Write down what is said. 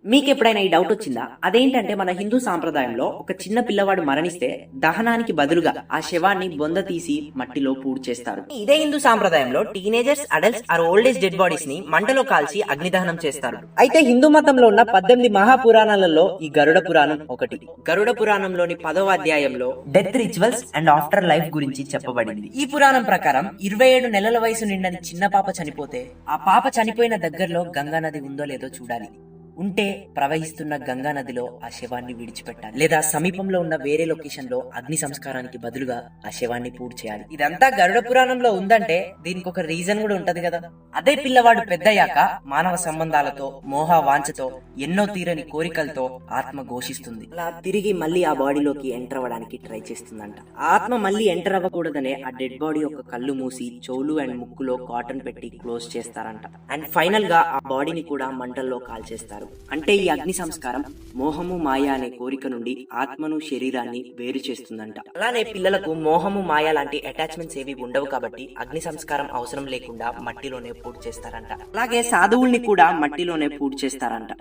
మీకు ఎప్పుడైనా ఈ డౌట్ వచ్చిందా? అదేంటంటే మన హిందూ సాంప్రదాయంలో ఒక చిన్న పిల్లవాడు మరణిస్తే దహనానికి బదులుగా ఆ శవాన్ని బొంద తీసి మట్టిలో పూడ్ చేస్తారు. ఇదే హిందూ సాంప్రదాయంలో teenagers, adults or old age dead bodies ని మంటలో కాల్చి అగ్నిదహనం చేస్తారు. అయితే హిందూ మతంలో ఉన్న 18 మహాపురాణాలలో ఈ గరుడ పురాణం ఒకటి. గరుడ పురాణంలోని 10వ అధ్యాయంలో death rituals and after life గురించి చెప్పబడింది. ఈ పురాణం ప్రకారం 27 నెలల వయసు నిండని చిన్న పాప చనిపోతే ఆ పాప చనిపోయిన దగ్గరలో గంగా నది ఉందో లేదో చూడాలి. ఉంటే ప్రవహిస్తున్న గంగా నదిలో ఆ శవాన్ని విడిచిపెట్టాలి, లేదా సమీపంలో ఉన్న వేరే లొకేషన్ లో అగ్ని సంస్కారానికి బదులుగా ఆ శవాన్ని పూర్తి చేయాలి. ఇదంతా గరుడ పురాణంలో ఉందంటే దీనికి ఒక రీజన్ కూడా ఉంటది కదా. అదే పిల్లవాడు పెద్దయ్యాక మానవ సంబంధాలతో, మోహ వాంఛతో, ఎన్నో తీరని కోరికలతో ఆత్మ ఘోషిస్తుంది. అలా తిరిగి మళ్ళీ ఆ బాడీలోకి ఎంటర్ అవ్వడానికి ట్రై చేస్తుందంట. ఆ ఆత్మ మళ్ళీ ఎంటర్ అవ్వకూడదనే ఆ డెడ్ బాడీ యొక్క కళ్ళు మూసి చెవులు అండ్ ముక్కులో కాటన్ పెట్టి క్లోజ్ చేస్తారంట. అండ్ ఫైనల్ గా ఆ బాడీని కూడా మంటల్లో కాల్చేస్తారు. అంటే ఈ అగ్ని సంస్కారం మోహము మాయ అనే కోరిక నుండి ఆత్మను, శరీరాన్ని వేరు చేస్తుందంట. అలానే పిల్లలకు మోహము, మాయ లాంటి అటాచ్మెంట్స్ ఏవి ఉండవు కాబట్టి అగ్ని సంస్కారం అవసరం లేకుండా మట్టిలోనే పూడ్ చేస్తారంట. అలాగే సాధువుల్ని కూడా మట్టిలోనే పూడ్ చేస్తారంట.